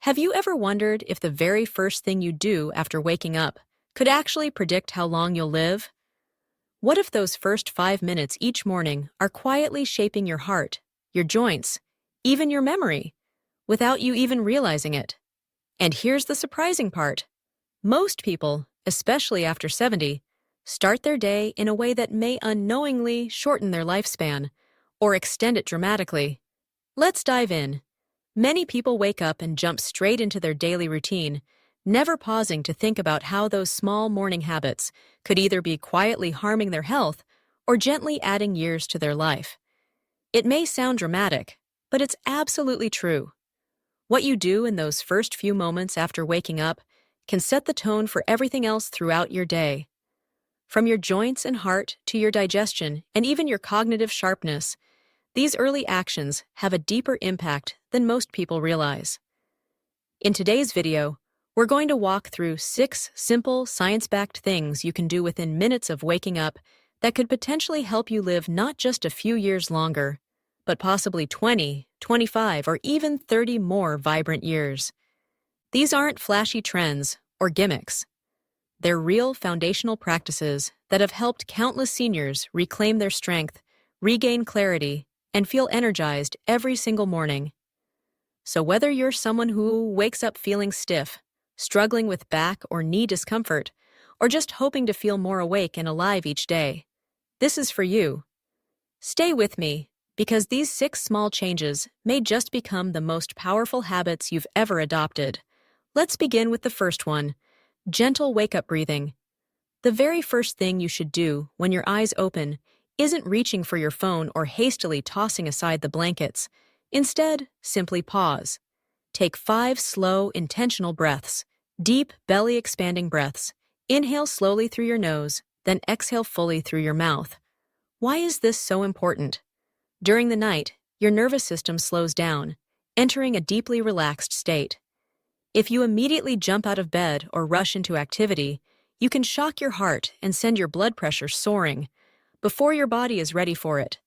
Have you ever wondered if the very first thing you do after waking up could actually predict how long you'll live? What if those first 5 minutes each morning are quietly shaping your heart, your joints, even your memory, without you even realizing it? And here's the surprising part. Most people, especially after 70, start their day in a way that may unknowingly shorten their lifespan or extend it dramatically. Let's dive in. Many people wake up and jump straight into their daily routine, never pausing to think about how those small morning habits could either be quietly harming their health or gently adding years to their life. It may sound dramatic, but it's absolutely true. What you do in those first few moments after waking up can set the tone for everything else throughout your day. From your joints and heart to your digestion and even your cognitive sharpness, these early actions have a deeper impact than most people realize. In today's video, we're going to walk through 6 simple, science-backed things you can do within minutes of waking up that could potentially help you live not just a few years longer, but possibly 20, 25, or even 30 more vibrant years. These aren't flashy trends or gimmicks. They're real foundational practices that have helped countless seniors reclaim their strength, regain clarity, and feel energized every single morning. So whether you're someone who wakes up feeling stiff, struggling with back or knee discomfort, or just hoping to feel more awake and alive each day, this is for you. Stay with me, because these 6 small changes may just become the most powerful habits you've ever adopted. Let's begin with the first one: gentle wake-up breathing. The very first thing you should do when your eyes open isn't reaching for your phone or hastily tossing aside the blankets. Instead, simply pause. Take 5 slow, intentional breaths, deep, belly-expanding breaths. Inhale slowly through your nose, then exhale fully through your mouth. Why is this so important? During the night, your nervous system slows down, entering a deeply relaxed state. If you immediately jump out of bed or rush into activity, you can shock your heart and send your blood pressure soaring before your body is ready for it.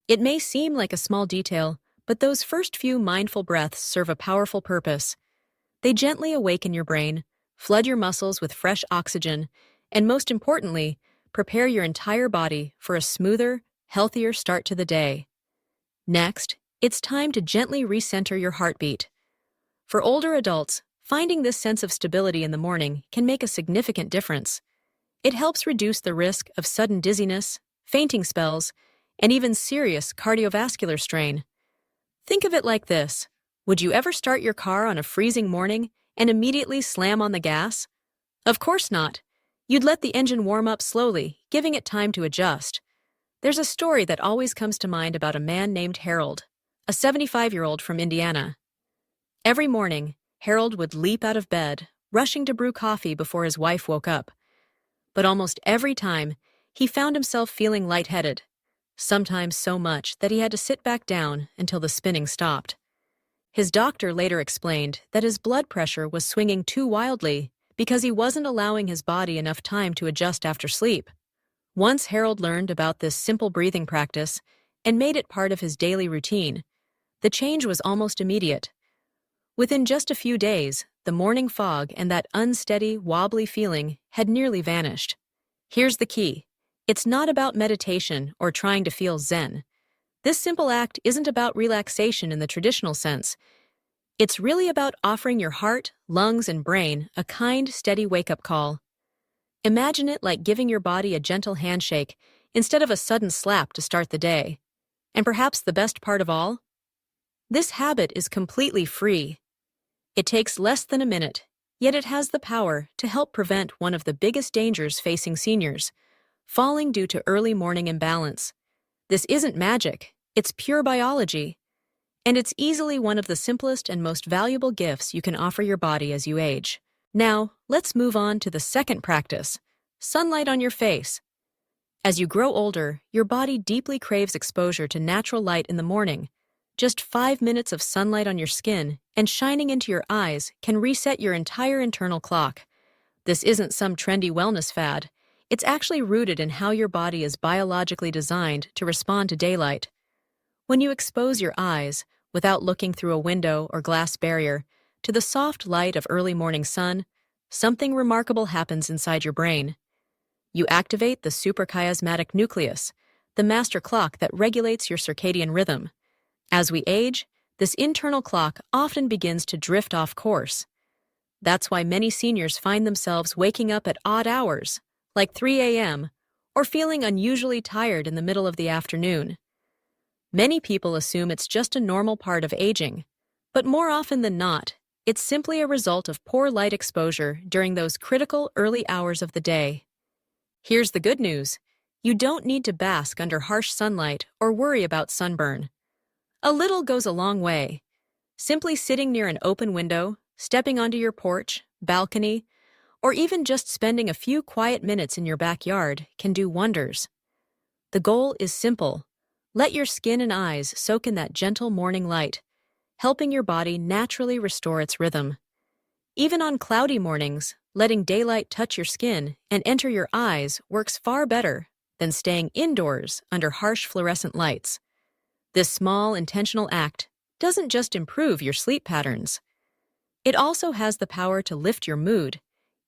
It may seem like a small detail, but those first few mindful breaths serve a powerful purpose. They gently awaken your brain, flood your muscles with fresh oxygen, and most importantly, prepare your entire body for a smoother, healthier start to the day. Next, it's time to gently recenter your heartbeat. For older adults, finding this sense of stability in the morning can make a significant difference. It helps reduce the risk of sudden dizziness, fainting spells, and even serious cardiovascular strain. Think of it like this. Would you ever start your car on a freezing morning and immediately slam on the gas? Of course not. You'd let the engine warm up slowly, giving it time to adjust. There's a story that always comes to mind about a man named Harold, a 75-year-old from Indiana. Every morning, Harold would leap out of bed, rushing to brew coffee before his wife woke up. But almost every time, he found himself feeling lightheaded, sometimes so much that he had to sit back down until the spinning stopped. His doctor later explained that his blood pressure was swinging too wildly because he wasn't allowing his body enough time to adjust after sleep. Once Harold learned about this simple breathing practice and made it part of his daily routine, the change was almost immediate. Within just a few days, the morning fog and that unsteady, wobbly feeling had nearly vanished. Here's the key. It's not about meditation or trying to feel zen. This simple act isn't about relaxation in the traditional sense. It's really about offering your heart, lungs, and brain a kind, steady wake-up call. Imagine it like giving your body a gentle handshake instead of a sudden slap to start the day. And perhaps the best part of all? This habit is completely free. It takes less than a minute, yet it has the power to help prevent one of the biggest dangers facing seniors: falling due to early morning imbalance. This isn't magic, it's pure biology. And it's easily one of the simplest and most valuable gifts you can offer your body as you age. Now, let's move on to the second practice: sunlight on your face. As you grow older, your body deeply craves exposure to natural light in the morning. Just 5 minutes of sunlight on your skin and shining into your eyes can reset your entire internal clock. This isn't some trendy wellness fad. It's actually rooted in how your body is biologically designed to respond to daylight. When you expose your eyes, without looking through a window or glass barrier, to the soft light of early morning sun, something remarkable happens inside your brain. You activate the suprachiasmatic nucleus, the master clock that regulates your circadian rhythm. As we age, this internal clock often begins to drift off course. That's why many seniors find themselves waking up at odd hours, like 3 a.m., or feeling unusually tired in the middle of the afternoon. Many people assume it's just a normal part of aging, but more often than not, it's simply a result of poor light exposure during those critical early hours of the day. Here's the good news. You don't need to bask under harsh sunlight or worry about sunburn. A little goes a long way. Simply sitting near an open window, stepping onto your porch, balcony, or even just spending a few quiet minutes in your backyard can do wonders. The goal is simple. Let your skin and eyes soak in that gentle morning light, helping your body naturally restore its rhythm. Even on cloudy mornings, letting daylight touch your skin and enter your eyes works far better than staying indoors under harsh fluorescent lights. This small, intentional act doesn't just improve your sleep patterns. It also has the power to lift your mood,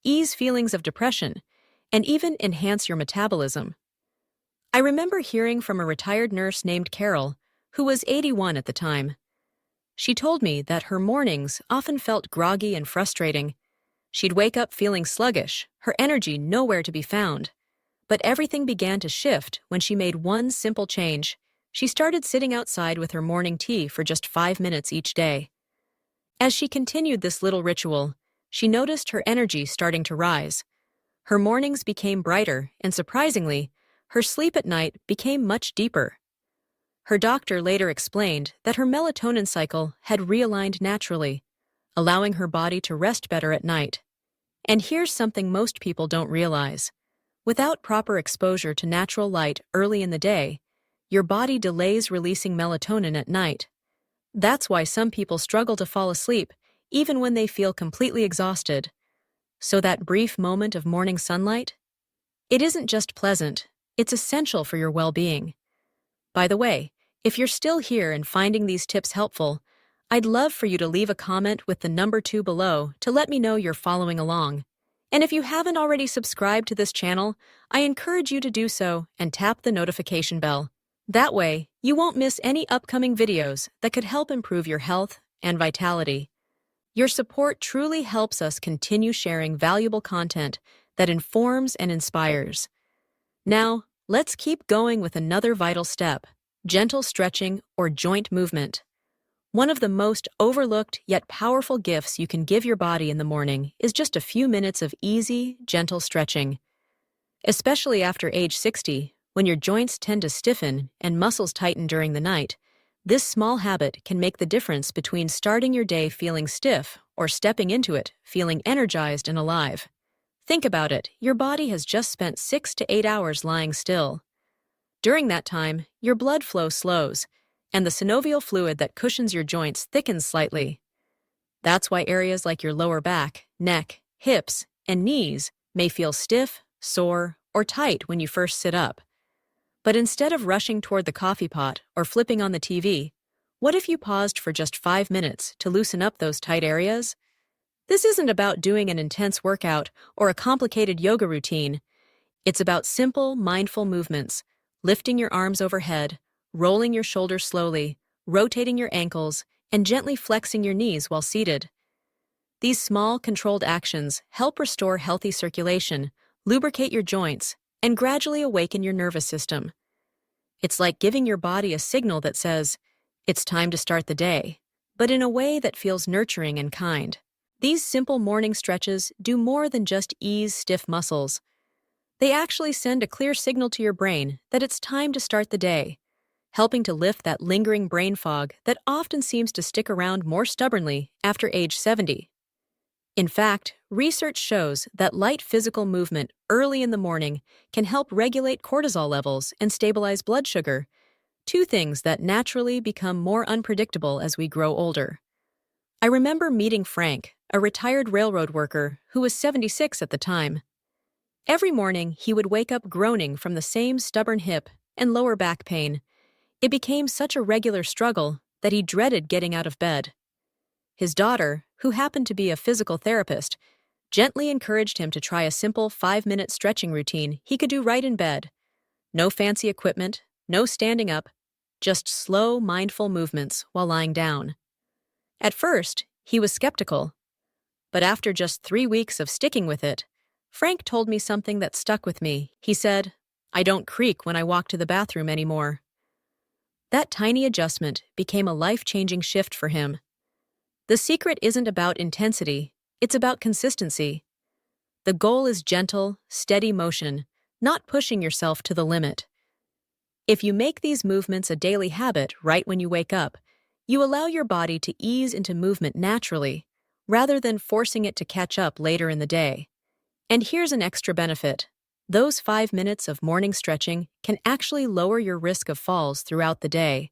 ease feelings of depression, and even enhance your metabolism. I remember hearing from a retired nurse named Carol, who was 81 at the time. She told me that her mornings often felt groggy and frustrating. She'd wake up feeling sluggish, her energy nowhere to be found. But everything began to shift when she made one simple change. She started sitting outside with her morning tea for just 5 minutes each day. As she continued this little ritual, she noticed her energy starting to rise. Her mornings became brighter, and surprisingly, her sleep at night became much deeper. Her doctor later explained that her melatonin cycle had realigned naturally, allowing her body to rest better at night. And here's something most people don't realize. Without proper exposure to natural light early in the day, your body delays releasing melatonin at night. That's why some people struggle to fall asleep, even when they feel completely exhausted. So that brief moment of morning sunlight? It isn't just pleasant, it's essential for your well-being. By the way, if you're still here and finding these tips helpful, I'd love for you to leave a comment with the number 2 below to let me know you're following along. And if you haven't already subscribed to this channel, I encourage you to do so and tap the notification bell. That way, you won't miss any upcoming videos that could help improve your health and vitality. Your support truly helps us continue sharing valuable content that informs and inspires. Now, let's keep going with another vital step, gentle stretching or joint movement. One of the most overlooked yet powerful gifts you can give your body in the morning is just a few minutes of easy, gentle stretching. Especially after age 60, when your joints tend to stiffen and muscles tighten during the night, this small habit can make the difference between starting your day feeling stiff or stepping into it feeling energized and alive. Think about it, your body has just spent 6 to 8 hours lying still. During that time, your blood flow slows, and the synovial fluid that cushions your joints thickens slightly. That's why areas like your lower back, neck, hips, and knees may feel stiff, sore, or tight when you first sit up. But instead of rushing toward the coffee pot or flipping on the TV, what if you paused for just 5 minutes to loosen up those tight areas? This isn't about doing an intense workout or a complicated yoga routine. It's about simple, mindful movements, lifting your arms overhead, rolling your shoulders slowly, rotating your ankles, and gently flexing your knees while seated. These small, controlled actions help restore healthy circulation, lubricate your joints, and gradually awaken your nervous system. It's like giving your body a signal that says, it's time to start the day, but in a way that feels nurturing and kind. These simple morning stretches do more than just ease stiff muscles. They actually send a clear signal to your brain that it's time to start the day, helping to lift that lingering brain fog that often seems to stick around more stubbornly after age 70. In fact, research shows that light physical movement early in the morning can help regulate cortisol levels and stabilize blood sugar, two things that naturally become more unpredictable as we grow older. I remember meeting Frank, a retired railroad worker who was 76 at the time. Every morning, he would wake up groaning from the same stubborn hip and lower back pain. It became such a regular struggle that he dreaded getting out of bed. His daughter, who happened to be a physical therapist, gently encouraged him to try a simple 5-minute stretching routine he could do right in bed. No fancy equipment, no standing up, just slow, mindful movements while lying down. At first, he was skeptical, but after just 3 weeks of sticking with it, Frank told me something that stuck with me. He said, "I don't creak when I walk to the bathroom anymore." That tiny adjustment became a life-changing shift for him. The secret isn't about intensity, it's about consistency. The goal is gentle, steady motion, not pushing yourself to the limit. If you make these movements a daily habit right when you wake up, you allow your body to ease into movement naturally, rather than forcing it to catch up later in the day. And here's an extra benefit. Those 5 minutes of morning stretching can actually lower your risk of falls throughout the day.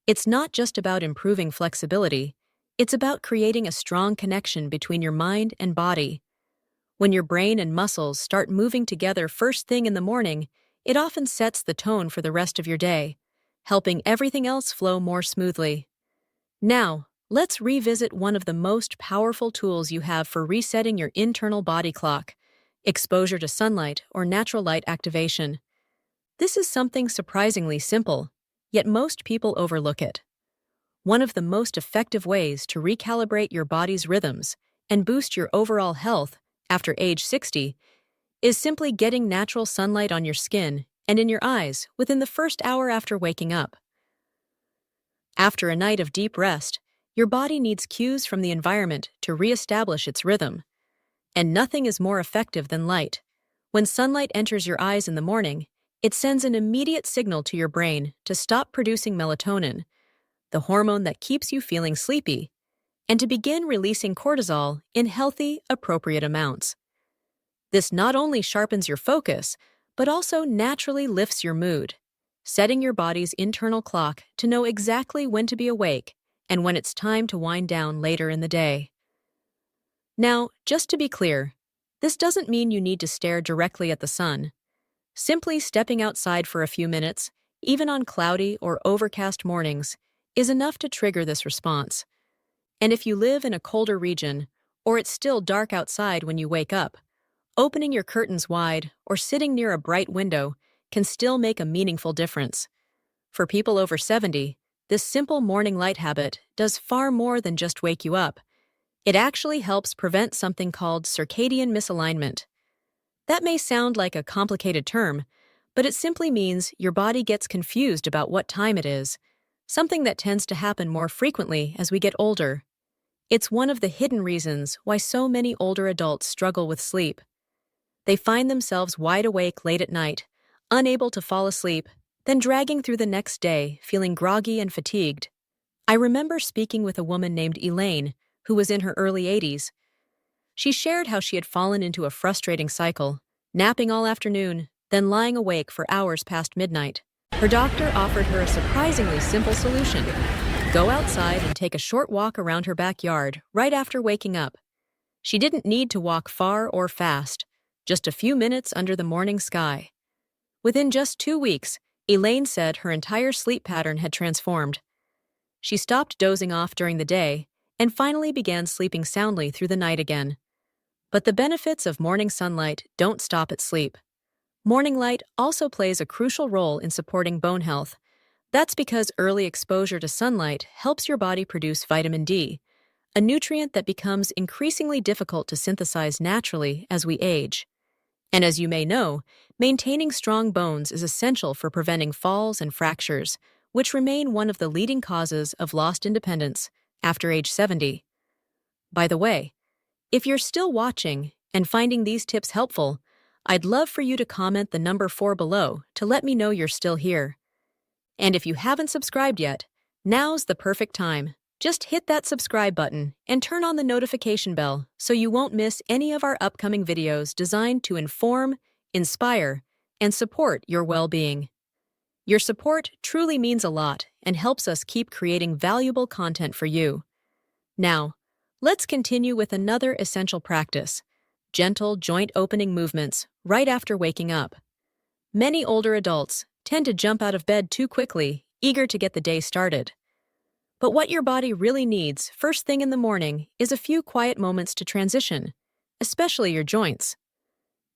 It's not just about improving flexibility, it's about creating a strong connection between your mind and body. When your brain and muscles start moving together first thing in the morning, it often sets the tone for the rest of your day, helping everything else flow more smoothly. Now, let's revisit one of the most powerful tools you have for resetting your internal body clock: exposure to sunlight or natural light activation. This is something surprisingly simple, yet most people overlook it. One of the most effective ways to recalibrate your body's rhythms and boost your overall health after age 60 is simply getting natural sunlight on your skin and in your eyes within the first hour after waking up. After a night of deep rest, your body needs cues from the environment to reestablish its rhythm. And nothing is more effective than light. When sunlight enters your eyes in the morning, it sends an immediate signal to your brain to stop producing melatonin, the hormone that keeps you feeling sleepy, and to begin releasing cortisol in healthy, appropriate amounts. This not only sharpens your focus, but also naturally lifts your mood, setting your body's internal clock to know exactly when to be awake and when it's time to wind down later in the day. Now, just to be clear, this doesn't mean you need to stare directly at the sun. Simply stepping outside for a few minutes, even on cloudy or overcast mornings, is enough to trigger this response. And if you live in a colder region, or it's still dark outside when you wake up, opening your curtains wide or sitting near a bright window can still make a meaningful difference. For people over 70, this simple morning light habit does far more than just wake you up. It actually helps prevent something called circadian misalignment. That may sound like a complicated term, but it simply means your body gets confused about what time it is, something that tends to happen more frequently as we get older. It's one of the hidden reasons why so many older adults struggle with sleep. They find themselves wide awake late at night, unable to fall asleep, then dragging through the next day, feeling groggy and fatigued. I remember speaking with a woman named Elaine, who was in her early 80s. She shared how she had fallen into a frustrating cycle, napping all afternoon, then lying awake for hours past midnight. Her doctor offered her a surprisingly simple solution: go outside and take a short walk around her backyard right after waking up. She didn't need to walk far or fast, just a few minutes under the morning sky. Within just 2 weeks, Elaine said her entire sleep pattern had transformed. She stopped dozing off during the day and finally began sleeping soundly through the night again. But the benefits of morning sunlight don't stop at sleep. Morning light also plays a crucial role in supporting bone health. That's because early exposure to sunlight helps your body produce vitamin D, a nutrient that becomes increasingly difficult to synthesize naturally as we age. And as you may know, maintaining strong bones is essential for preventing falls and fractures, which remain one of the leading causes of lost independence after age 70. By the way, if you're still watching and finding these tips helpful, I'd love for you to comment the number 4 below to let me know you're still here. And if you haven't subscribed yet, now's the perfect time. Just hit that subscribe button and turn on the notification bell so you won't miss any of our upcoming videos designed to inform, inspire, and support your well-being. Your support truly means a lot and helps us keep creating valuable content for you. Now, let's continue with another essential practice: gentle joint opening movements right after waking up. Many older adults tend to jump out of bed too quickly, eager to get the day started. But what your body really needs first thing in the morning is a few quiet moments to transition, especially your joints.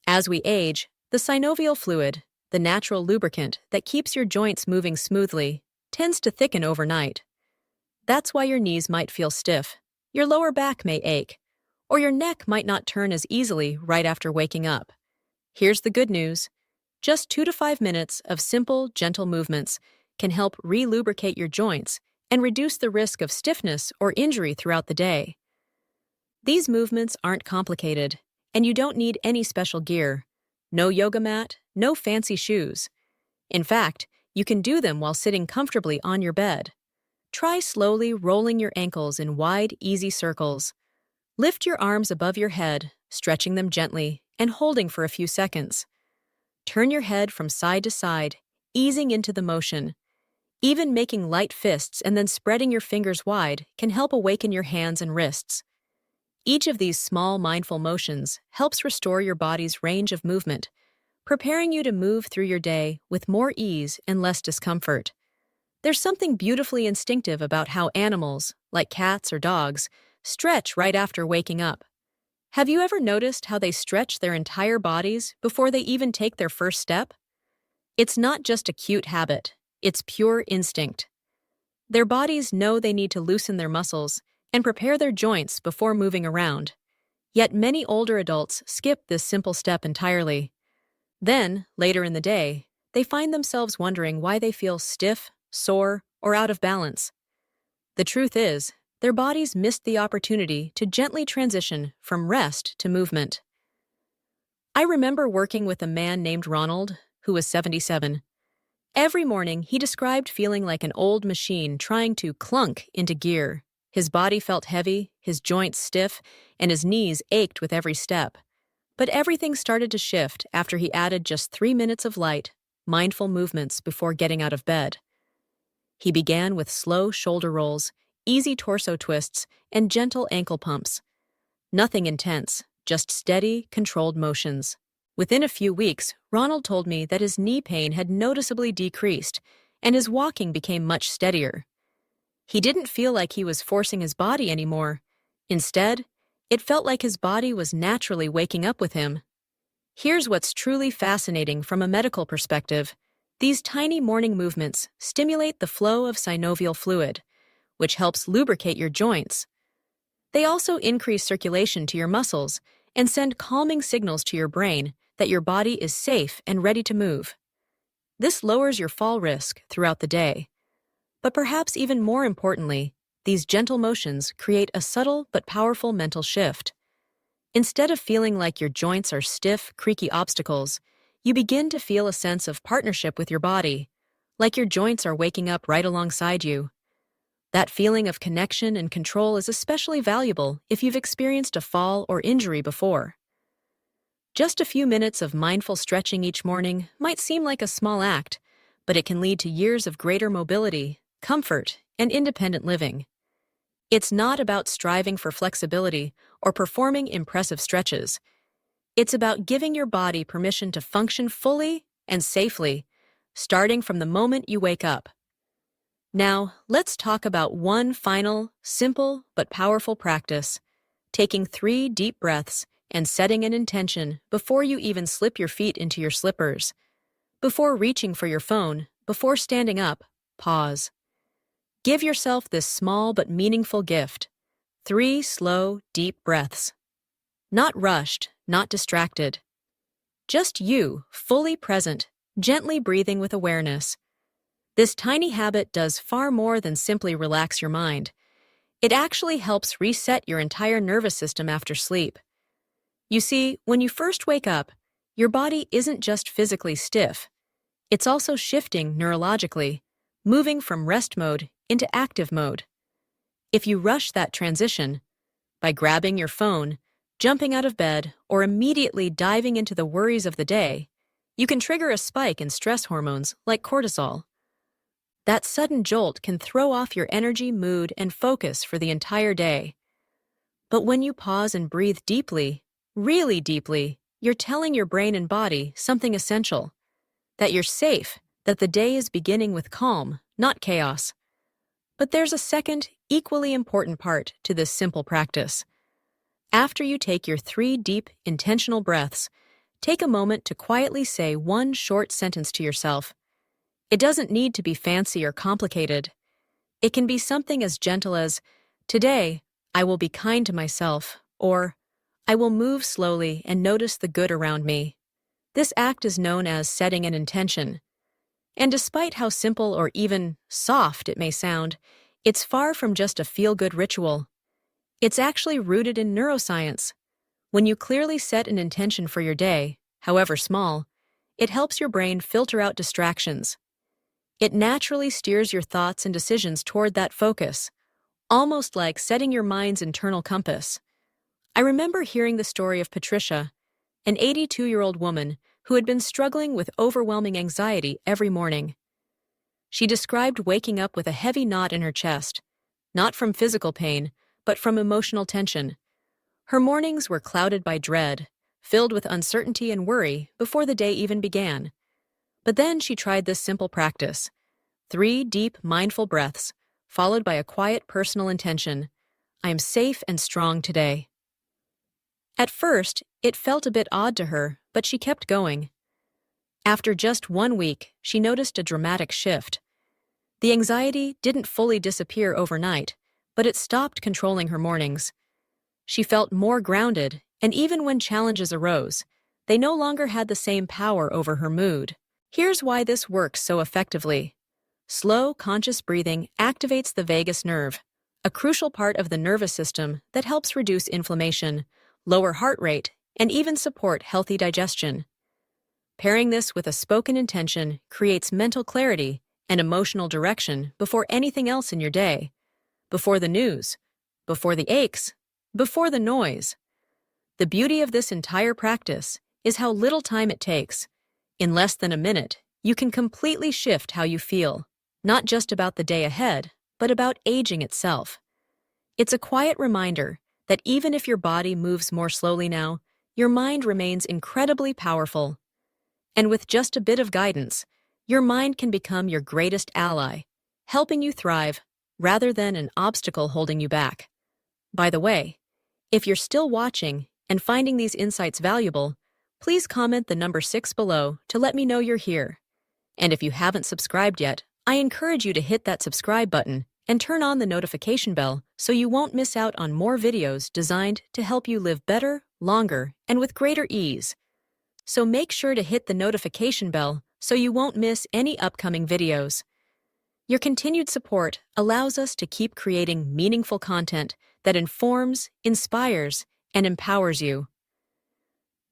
As we age, the synovial fluid, the natural lubricant that keeps your joints moving smoothly, tends to thicken overnight. That's why your knees might feel stiff, your lower back may ache, or your neck might not turn as easily right after waking up. Here's the good news. Just 2 to 5 minutes of simple, gentle movements can help re-lubricate your joints and reduce the risk of stiffness or injury throughout the day. These movements aren't complicated, and you don't need any special gear. No yoga mat, no fancy shoes. In fact, you can do them while sitting comfortably on your bed. Try slowly rolling your ankles in wide, easy circles. Lift your arms above your head, stretching them gently and holding for a few seconds. Turn your head from side to side, easing into the motion. Even making light fists and then spreading your fingers wide can help awaken your hands and wrists. Each of these small mindful motions helps restore your body's range of movement, preparing you to move through your day with more ease and less discomfort. There's something beautifully instinctive about how animals, like cats or dogs, stretch right after waking up. Have you ever noticed how they stretch their entire bodies before they even take their first step? It's not just a cute habit, it's pure instinct. Their bodies know they need to loosen their muscles and prepare their joints before moving around. Yet many older adults skip this simple step entirely. Then, later in the day, they find themselves wondering why they feel stiff, sore, or out of balance. The truth is, their bodies missed the opportunity to gently transition from rest to movement. I remember working with a man named Ronald, who was 77. Every morning, he described feeling like an old machine trying to clunk into gear. His body felt heavy, his joints stiff, and his knees ached with every step. But everything started to shift after he added just 3 minutes of light, mindful movements before getting out of bed. He began with slow shoulder rolls, easy torso twists, and gentle ankle pumps. Nothing intense, just steady, controlled motions. Within a few weeks, Ronald told me that his knee pain had noticeably decreased, and his walking became much steadier. He didn't feel like he was forcing his body anymore. Instead, it felt like his body was naturally waking up with him. Here's what's truly fascinating from a medical perspective. These tiny morning movements stimulate the flow of synovial fluid, which helps lubricate your joints. They also increase circulation to your muscles and send calming signals to your brain that your body is safe and ready to move. This lowers your fall risk throughout the day. But perhaps even more importantly, these gentle motions create a subtle but powerful mental shift. Instead of feeling like your joints are stiff, creaky obstacles, you begin to feel a sense of partnership with your body, like your joints are waking up right alongside you. That feeling of connection and control is especially valuable if you've experienced a fall or injury before. Just a few minutes of mindful stretching each morning might seem like a small act, but it can lead to years of greater mobility, comfort, and independent living. It's not about striving for flexibility or performing impressive stretches. It's about giving your body permission to function fully and safely, starting from the moment you wake up. Now, let's talk about one final, simple but powerful practice, taking 3 deep breaths and setting an intention before you even slip your feet into your slippers. Before reaching for your phone, before standing up, pause. Give yourself this small but meaningful gift. 3 slow, deep breaths. Not rushed, not distracted. Just you, fully present, gently breathing with awareness. This tiny habit does far more than simply relax your mind. It actually helps reset your entire nervous system after sleep. You see, when you first wake up, your body isn't just physically stiff. It's also shifting neurologically, moving from rest mode into active mode. If you rush that transition, by grabbing your phone, jumping out of bed, or immediately diving into the worries of the day, you can trigger a spike in stress hormones like cortisol. That sudden jolt can throw off your energy, mood, and focus for the entire day. But when you pause and breathe deeply, really deeply, you're telling your brain and body something essential. That you're safe, that the day is beginning with calm, not chaos. But there's a second, equally important part to this simple practice. After you take your 3 deep, intentional breaths, take a moment to quietly say one short sentence to yourself. It doesn't need to be fancy or complicated. It can be something as gentle as, "Today, I will be kind to myself," or, "I will move slowly and notice the good around me." This act is known as setting an intention. And despite how simple or even soft it may sound, it's far from just a feel-good ritual. It's actually rooted in neuroscience. When you clearly set an intention for your day, however small, it helps your brain filter out distractions. It naturally steers your thoughts and decisions toward that focus, almost like setting your mind's internal compass. I remember hearing the story of Patricia, an 82-year-old woman who had been struggling with overwhelming anxiety every morning. She described waking up with a heavy knot in her chest, not from physical pain, but from emotional tension. Her mornings were clouded by dread, filled with uncertainty and worry before the day even began. But then she tried this simple practice: 3 deep, mindful breaths, followed by a quiet personal intention. I am safe and strong today. At first, it felt a bit odd to her, but she kept going. After just 1 week, she noticed a dramatic shift. The anxiety didn't fully disappear overnight, but it stopped controlling her mornings. She felt more grounded, and even when challenges arose, they no longer had the same power over her mood. Here's why this works so effectively. Slow, conscious breathing activates the vagus nerve, a crucial part of the nervous system that helps reduce inflammation, lower heart rate, and even support healthy digestion. Pairing this with a spoken intention creates mental clarity and emotional direction before anything else in your day, before the news, before the aches, before the noise. The beauty of this entire practice is how little time it takes. In less than a minute, you can completely shift how you feel, not just about the day ahead, but about aging itself. It's a quiet reminder that even if your body moves more slowly now, your mind remains incredibly powerful. And with just a bit of guidance, your mind can become your greatest ally, helping you thrive rather than an obstacle holding you back. By the way, if you're still watching and finding these insights valuable, please comment the number 6 below to let me know you're here. And if you haven't subscribed yet, I encourage you to hit that subscribe button and turn on the notification bell so you won't miss out on more videos designed to help you live better, longer, and with greater ease. So make sure to hit the notification bell so you won't miss any upcoming videos. Your continued support allows us to keep creating meaningful content that informs, inspires, and empowers you.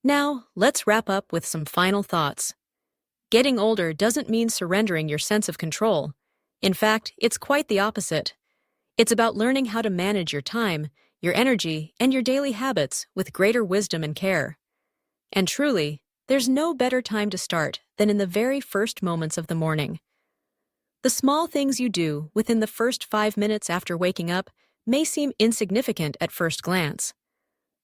Now, let's wrap up with some final thoughts. Getting older doesn't mean surrendering your sense of control. In fact, it's quite the opposite. It's about learning how to manage your time, your energy, and your daily habits with greater wisdom and care. And truly, there's no better time to start than in the very first moments of the morning. The small things you do within the first 5 minutes after waking up may seem insignificant at first glance.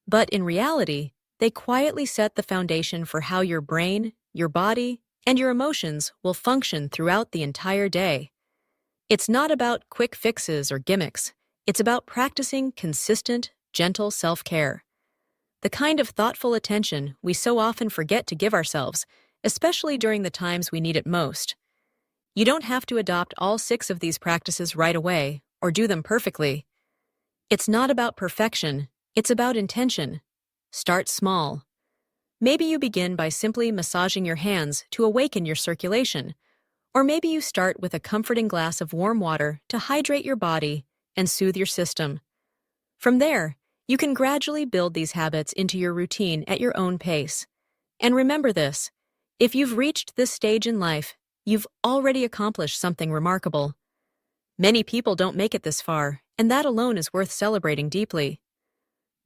But in reality, they quietly set the foundation for how your brain, your body, and your emotions will function throughout the entire day. It's not about quick fixes or gimmicks. It's about practicing consistent, gentle self-care. The kind of thoughtful attention we so often forget to give ourselves, especially during the times we need it most. You don't have to adopt all 6 of these practices right away or do them perfectly. It's not about perfection, it's about intention. Start small. Maybe you begin by simply massaging your hands to awaken your circulation, or maybe you start with a comforting glass of warm water to hydrate your body and soothe your system. From there, you can gradually build these habits into your routine at your own pace. And remember this: if you've reached this stage in life, you've already accomplished something remarkable. Many people don't make it this far, and that alone is worth celebrating deeply.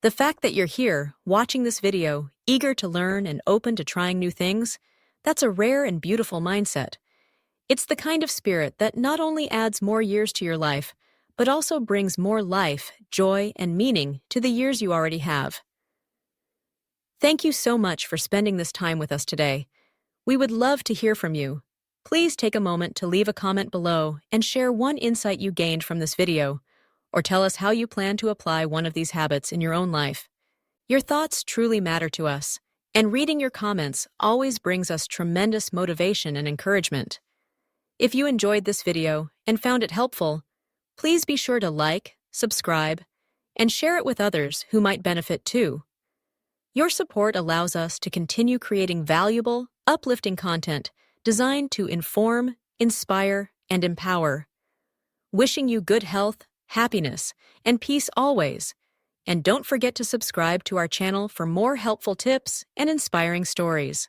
The fact that you're here, watching this video, eager to learn and open to trying new things, that's a rare and beautiful mindset. It's the kind of spirit that not only adds more years to your life, but also brings more life, joy, and meaning to the years you already have. Thank you so much for spending this time with us today. We would love to hear from you. Please take a moment to leave a comment below and share one insight you gained from this video, or tell us how you plan to apply one of these habits in your own life. Your thoughts truly matter to us, and reading your comments always brings us tremendous motivation and encouragement. If you enjoyed this video and found it helpful, please be sure to like, subscribe, and share it with others who might benefit too. Your support allows us to continue creating valuable, uplifting content designed to inform, inspire, and empower. Wishing you good health, happiness, and peace always. And don't forget to subscribe to our channel for more helpful tips and inspiring stories.